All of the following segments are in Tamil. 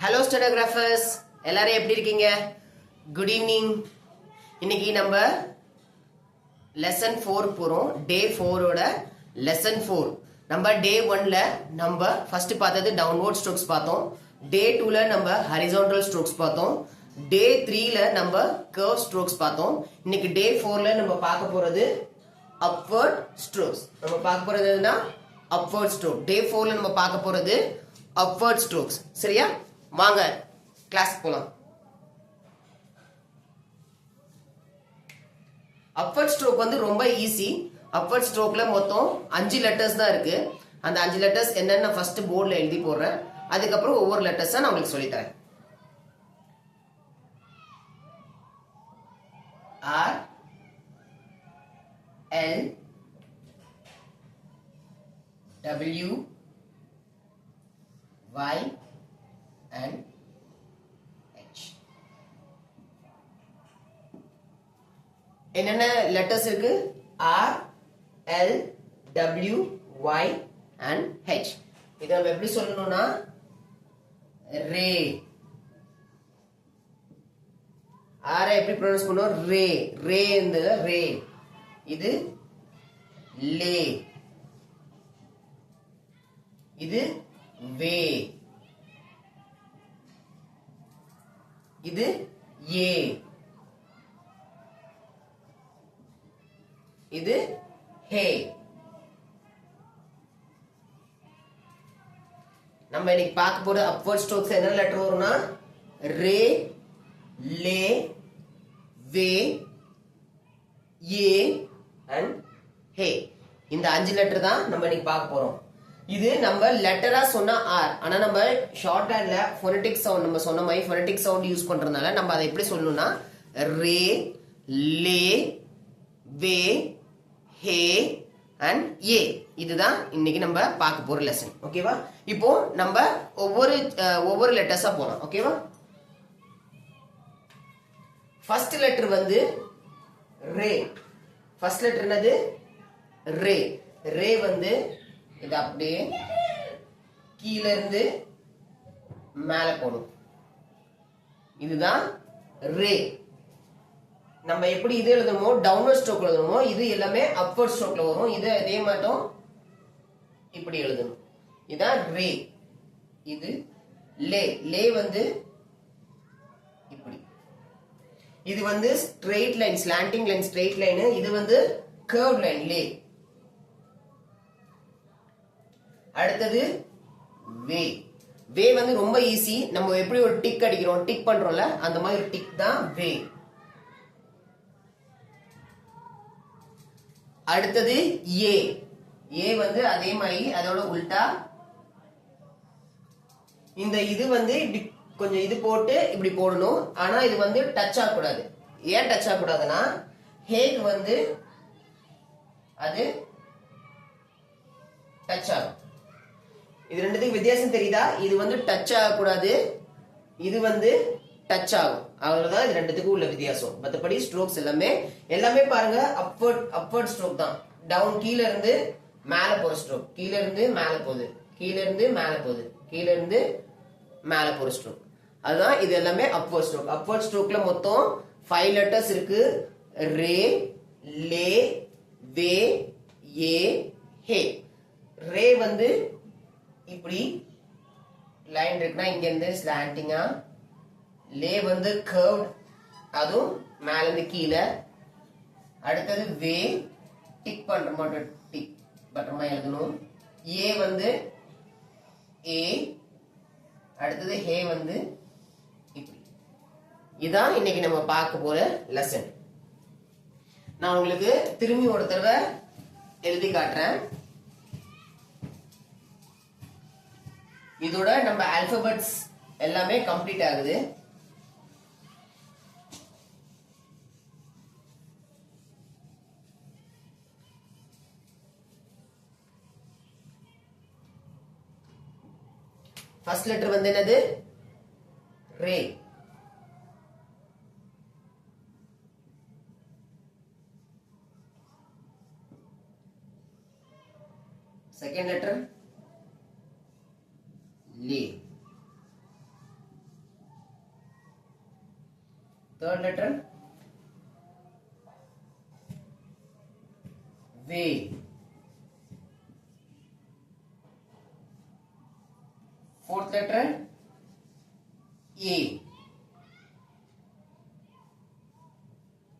ஹலோ ஸ்டெனோகிராஃபர்ஸ், எல்லாரும் எப்படி இருக்கீங்க? Good evening. இன்னைக்கு நம்ம லெசன் 4 போறோம். டே 4 ஓட லெசன் 4. நம்ம டே 1ல நம்ம ஃபர்ஸ்ட் பார்த்தது டவுன்வர்ட் ஸ்ட்ரோக்ஸ் பார்த்தோம். டே 2ல நம்ம ஹரிசாண்டல் ஸ்ட்ரோக்ஸ் பார்த்தோம். டே 3ல நம்ம கர்வ் ஸ்ட்ரோக்ஸ் பார்த்தோம். இன்னைக்கு டே 4ல நம்ம பார்க்க போறது அப்வர்ட் ஸ்ட்ரோக்ஸ். நம்ம பார்க்க போறது என்னன்னா அப்வர்ட் ஸ்ட்ரோக். டே 4ல நம்ம பார்க்க போறது அப்வர்ட் ஸ்ட்ரோக்ஸ். சரியா? வாங்க கிளாஸ் போலாம். அப்வர்ட் ஸ்ட்ரோக் வந்து ரொம்ப ஈஸி. அப்வர்ட் ஸ்ட்ரோக்ல மொத்தம் 5 லெட்டர்ஸ் தான் இருக்கு. அந்த 5 லெட்டர்ஸ் என்னன்னு ஃபர்ஸ்ட் போர்ட்ல எழுதி போடுறேன். அதுக்கப்புறம் ஒவ்வொரு லெட்டர்ஸா நான் உங்களுக்கு சொல்லி தரேன். R L W Y and H. என்னென்ன லெட்டர்ஸ் இருக்கு? R, L, W, Y and H. இதை நம்ம எப்படி சொல்லணும்னா ரே. ஆரை எப்படி ப்ரொனவுன்ஸ் பண்ணுவோம்? ரே. ரே இந்த ரே. இது லே. இது வே. இது ஏ. இது ஹே. நம்ம இன்னைக்கு பார்க்க போற அப்வர்ட் ஸ்ட்ரோக்ஸ் என்ன லெட்டர் வரும்னா ரே, லே, வே, ஏ அண்ட் ஹே. இந்த 5 லெட்டர் தான் நம்ம இன்னைக்கு பார்க்க போறோம். இது நம்ம லெட்டரா சொன்னா ஆர், ஆனா நம்ம ஷார்ட் ஹேண்ட்ல ஃபோனடிக் சவுண்ட் நம்ம சொன்ன மாதிரி ஃபோனடிக் சவுண்ட் யூஸ் பண்றதுனால நம்ம அதை எப்படி சொல்லணும்னா ரே, லே, வே, ஹே அண்ட் ஏ. இதுதான் இன்னைக்கு நம்ம பார்க்க போற லெசன். ஓகேவா? இப்போ நம்ம ஒவ்வொரு லெட்டர்ஸா போலாம். ஓகேவா? ஃபர்ஸ்ட் லெட்டர் வந்து ரே. ஃபர்ஸ்ட் லெட்டர் என்னது? ரே. ரே வந்து இது அப்படியே கீழ இருந்து மேல போடும். இதுதான் ரே. நம்ம எப்படி இது எழுதணுமோ டவுன்வர்ட் ஸ்ட்ரோக் எழுதணுமோ இது எல்லாமே அப்வர்ட் ஸ்ட்ரோக்ல வரும். இது அதே மட்டும் இப்படி எழுதணும். இதுதான் ரே. இது லே. லே வந்து இப்படி. இது வந்து straight line, slanting line, straight line. இது வந்து கர்வ் லைன் லே. அடுத்தது வே. வே வந்து ரொம்ப ஈஸி. நம்ம எப்படி ஒரு டிக் அடிக்கிறோம், டிக் பண்றோம்ல, அந்த மாதிரி ஒரு டிக் தான் வே. அடுத்தது ஏ. ஏ வந்து அதே மாதிரி அதோட உல்டா. இந்த இது வந்து கொஞ்சம் இது போட்டு இப்படி போடணும். ஆனா இது வந்து டச் ஆகக்கூடாது. ஏன் டச் ஆகக்கூடாதுன்னா ஹேக்கு வந்து அது டச் ஆகும். இது ரெண்டுத்துக்கு வித்தியாசம் தெரியுதா? இது வந்து டச் ஆகக்கூடாது, இது வந்து டச் ஆகும். அவ்வளவுதான் இது ரெண்டுத்துக்கும் உள்ள வித்தியாசம். மற்றபடி ஸ்ட்ரோக்ஸ் எல்லாமே பாருங்க அப்வர்ட் ஸ்ட்ரோக் தான். டவுன் கீழ இருந்து மேல போற ஸ்ட்ரோக், கீழ இருந்து மேல போகுது, கீழ இருந்து மேல போகுது, கீழ இருந்து மேல போற ஸ்ட்ரோக். அதுதான் இது எல்லாமே அப்வர்ட் ஸ்ட்ரோக். அப்வர்ட் ஸ்ட்ரோக்ல மொத்தம் 5 லெட்டர்ஸ் இருக்கு. ரே, லே, வே, ஏ, ஹே. ரே வந்து இப்படி லைன் இருக்குன்னா இங்க இருந்து ஸ்லாண்டிங்கா. லே வந்து கர்வ்ட், அதுவும் மேல இருந்து கீழே. அடுத்தது வே டிக் பண்ற மாதிரி டிக் பண்ற மாதிரி எழுதணும். ஏ வந்து ஏ. அடுத்தது ஹே வந்து இப்படி. இதான் இன்னைக்கு நம்ம பார்க்க போற லெசன். நான் உங்களுக்கு திரும்பி ஒரு தடவை எழுதி காட்டுறேன். இதோட நம்ம ஆல்பபெட்ஸ் எல்லாமே கம்ப்ளீட் ஆகுது. ஃபர்ஸ்ட் லெட்டர் வந்து என்னது? ரே. செகண்ட் லெட்டர் லே. third letter வே, fourth letter A,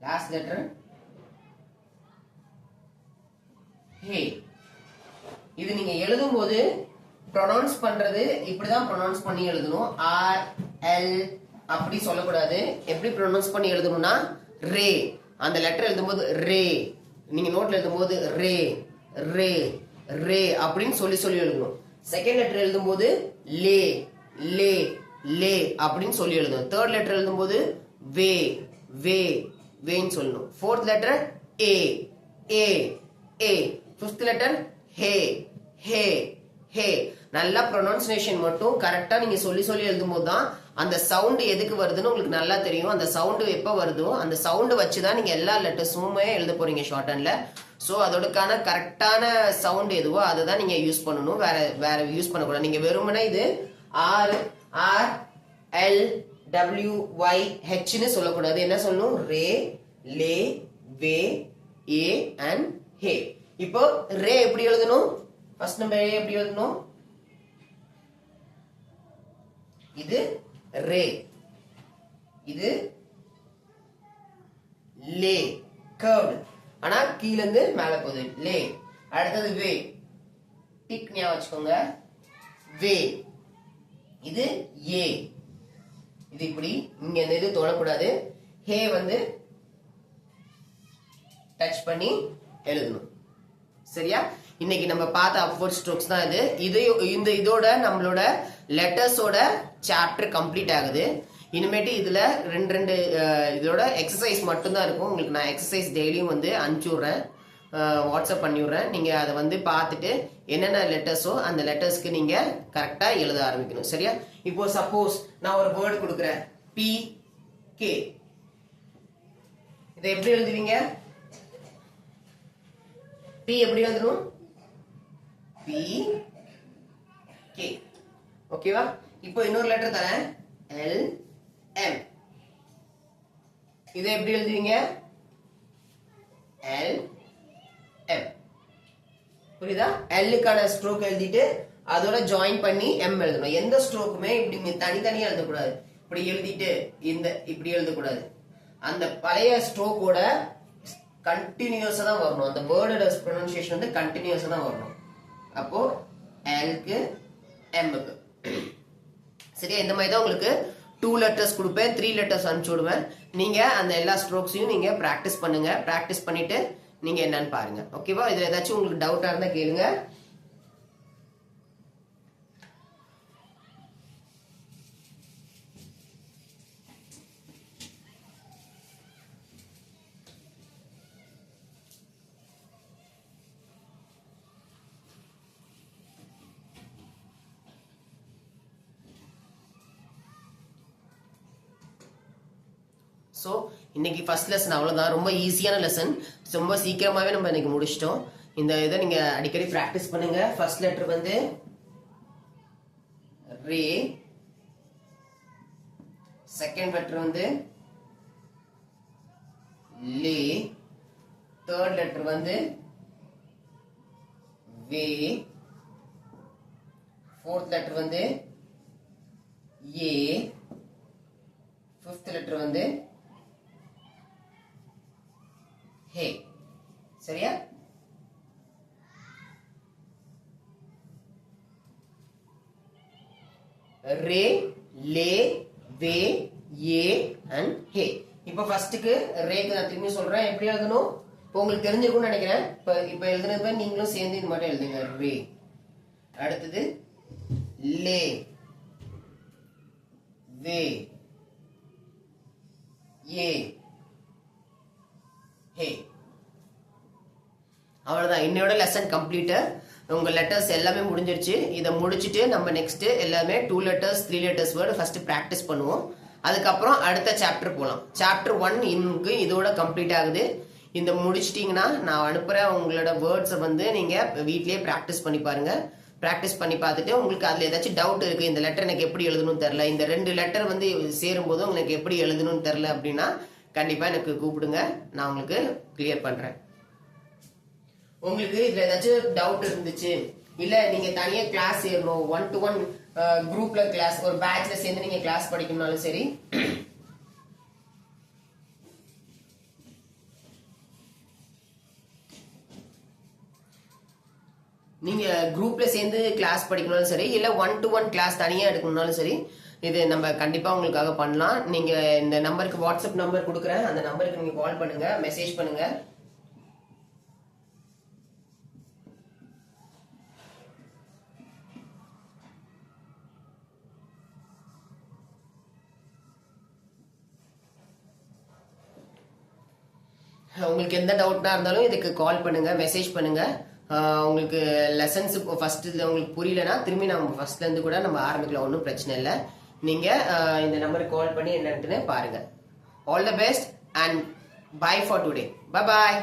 last letter Hey. இது நீங்க எழுதும் போது ப்ரொனவுன்ஸ் பண்றது இப்படிதான் ப்ரொனவுன்ஸ் பண்ணி எழுதணும். ஆர் எல் அப்படி சொல்லக்கூடாது. எப்படி ப்ரொனவுன்ஸ் பண்ணி எழுதணும்னா ரே, அந்த லெட்டர் எழுதும்போது ரே, நீங்க நோட்ல எழுதும்போது ரே ரே ரே அப்படின்னு சொல்லி சொல்லி எழுதணும். செகண்ட் லெட்டர் எழுதும்போது லே லே லே அப்படின்னு சொல்லி எழுதணும். தேர்ட் லெட்டர் எழுதும்போது வே வே வேன்னு சொல்லணும். ஃபோர்த் லெட்டர் ஏ ஏ ஏ. ஃபிஃப்த் லெட்டர் ஹே ஹே ஹே. நல்லா ப்ரொனவுன்சியேஷன் மட்டும் கரெக்டா நீங்க சொல்லி சொல்லி எழுதும் போது தான் அந்த சவுண்ட் எதுக்கு வருதுன்னு உங்களுக்கு நல்லா தெரியும். அந்த சவுண்ட் எப்ப வருதோ அந்த சவுண்ட் வச்சுதான் நீங்க எல்லா லெட்டர்ஸுமே எழுத போறீங்க ஷார்ட் ஹேண்ட்ல. ஸோ அதோடக்கான கரெக்டான சவுண்ட் எதுவோ அதை தான் நீங்க யூஸ் பண்ணணும். வேற வேற யூஸ் பண்ணக்கூடாது. நீங்க வெறுமனே இது R R L W Y ஹெச்னு சொல்லக்கூடாது. என்ன சொல்லணும்? ரே லே வே ஏ அண்ட் ஹே. இப்போ ரே எப்படி எழுதணும்? ஃபர்ஸ்ட் நம்ம ரே எப்படி எழுதணும்? இது ரே, இது லே கர்வ்ட், ஆனா கீழ இருந்து மேல போகுது லே. அடுத்தது வே, டிக் ஞாபகம் வச்சுக்கோங்க. வே, இது ஏ, இது இப்படி இங்க இந்த இது தொடக்கூடாது. ஹே வந்து டச் பண்ணி எழுதணும். சரியா? இன்னைக்கு நம்ம பார்த்த அப்வர்ட் ஸ்ட்ரோக்ஸ் தான் இது. இதோட நம்மளோட லெட்டர்ஸோட சாப்டர் கம்ப்ளீட் ஆகுது. இனிமேட்டு இதுல ரெண்டு இதோட எக்ஸசைஸ் மட்டும் தான் இருக்கும். உங்களுக்கு நான் எக்ஸசைஸ் டெய்லியும் வந்து அனுப்பிச்சு விடுறேன், வாட்ஸ்அப் பண்ணி விடுறேன். நீங்க அதை வந்து பார்த்துட்டு என்னென்ன லெட்டர்ஸோ அந்த லெட்டர்ஸ்க்கு நீங்க கரெக்டா எழுத ஆரம்பிக்கணும். சரியா? இப்போ சப்போஸ் நான் ஒரு வேர்டு கொடுக்குறேன், பி கே. இதை எப்படி எழுதுவீங்க? பி எப்படி எழுதணும்? B K. ஓகேவா? இப்போ இன்னொரு லெட்டர் தரேன், எல் எம். இதை எப்படி எழுதுவீங்க? L M. புரியுதா? எல்லுக்கான ஸ்ட்ரோக் எழுதிட்டு அதோட ஜாயின் பண்ணி எம் எழுதணும். எந்த ஸ்ட்ரோக்குமே இப்படி தனித்தனியா எழுதக்கூடாது. இப்படி எழுதிட்டு இந்த இப்படி எழுதக்கூடாது. அந்த பழைய ஸ்ட்ரோக்கோட கண்டினியூஸா தான் வரணும். அந்த வேர்டோட ப்ரொனன்சியேஷன் வந்து கண்டினியூஸா தான் வரணும். அப்போ எல்க்கு எம்முக்கு. சரியா? இந்த மாதிரி தான் உங்களுக்கு 2 லெட்டர்ஸ் கொடுப்பேன், 3 லெட்டர்ஸ் அனுப்பிச்சு விடுவேன். நீங்க அந்த எல்லா ஸ்ட்ரோக்ஸையும் நீங்க பிராக்டிஸ் பண்ணுங்க. பிராக்டிஸ் பண்ணிட்டு நீங்க என்னன்னு பாருங்க. ஓகேவா? இதுல ஏதாச்சும் உங்களுக்கு டவுட்டா இருந்தா கேளுங்க. ஸோ இன்னைக்கு ஃபர்ஸ்ட் லெசன் அவ்வளோதான். ரொம்ப ஈஸியான லெசன். ரொம்ப சீக்கிரமாகவே நம்ம இன்னைக்கு முடிச்சிட்டோம். இந்த இதை நீங்கள் அடிக்கடி ப்ராக்டிஸ் பண்ணுங்க. ஃபர்ஸ்ட் லெட்டர் வந்து ரே, செகண்ட் லெட்டர் வந்து லே, தேர்ட் லெட்டர் வந்து வே, ஃபோர்த் லெட்டர் வந்து ஏ, ஃபிஃப்த் லெட்டர் வந்து ஹே. சரியா? ரே லே வே ஏ அண்ட் ஹே. இப்போ ஃபர்ஸ்ட்டுக்கு ரேக்கு நான் திரும்பி சொல்றேன் எப்படி எழுதணும். இப்போ உங்களுக்கு தெரிஞ்சிருக்கும்னு நினைக்கிறேன். இப்போ எழுதுனது நீங்களும் சேர்ந்து இது மட்டும் எழுதுங்க. ரே. அடுத்தது லே வே ஏ ஹே. அவ்வளவுதான். இன்னையோட லெசன் கம்ப்ளீட். உங்க லெட்டர்ஸ் எல்லாமே முடிஞ்சிருச்சு. இதை முடிச்சுட்டு நம்ம நெக்ஸ்ட் எல்லாமே 2 letters 3 letters word first practice பண்ணுவோம். அதுக்கப்புறம் அடுத்த சாப்டர் போகலாம். சாப்டர் 1 இங்கு இதோட கம்ப்ளீட் ஆகுது. இந்த முடிச்சிட்டீங்கன்னா நான் அனுப்புற உங்களோட வேர்ட்ஸை வந்து நீங்க வீட்லயே பிராக்டிஸ் பண்ணி பாருங்க. ப்ராக்டிஸ் பண்ணி பார்த்துட்டு உங்களுக்கு அதில் ஏதாச்சும் டவுட் இருக்குது, இந்த லெட்டர் எனக்கு எப்படி எழுதணும்னு தெரில, இந்த 2 லெட்டர் வந்து சேரும்போதும் உங்களுக்கு எப்படி எழுதணும்னு தெரில அப்படின்னா கண்டிப்பாக எனக்கு கூப்பிடுங்க, நான் உங்களுக்கு கிளியர் பண்ணுறேன். உங்களுக்கு இதில் ஏதாச்சும் டவுட் இருந்துச்சு, இல்லை நீங்கள் தனியாக கிளாஸ் சேரணும், 1-to-1 குரூப்ல கிளாஸ், ஒரு பேட்ச்ல சேர்ந்து நீங்கள் கிளாஸ் படிக்கணும்னாலும் சரி, நீங்க குரூப்ல சேர்ந்து கிளாஸ் படிக்கணும்னாலும் சரி, இல்ல 1-to-1 கிளாஸ் தனியா எடுக்கணும்னாலும் சரி, இது நம்ம கண்டிப்பா உங்களுக்காக பண்ணலாம். நீங்க இந்த நம்பருக்கு வாட்ஸ்அப் நம்பர் கொடுக்குறேன், அந்த நம்பருக்கு நீங்க கால் பண்ணுங்க, மெசேஜ் பண்ணுங்க. உங்களுக்கு எந்த டவுட்னா இருந்தாலும் இதுக்கு கால் பண்ணுங்க, மெசேஜ் பண்ணுங்க. உங்களுக்கு லெசன்ஸ் இப்போ ஃபர்ஸ்ட் உங்களுக்கு புரியலனா திரும்பி நம்ம ஃபர்ஸ்ட்ல இருந்து கூட நம்ம ஆரம்பிக்கலாம், ஒன்றும் பிரச்சனை இல்லை. நீங்க இந்த நம்பருக்கு கால் பண்ணி என்னன்னு பாருங்க. All the best and bye for today. Bye bye.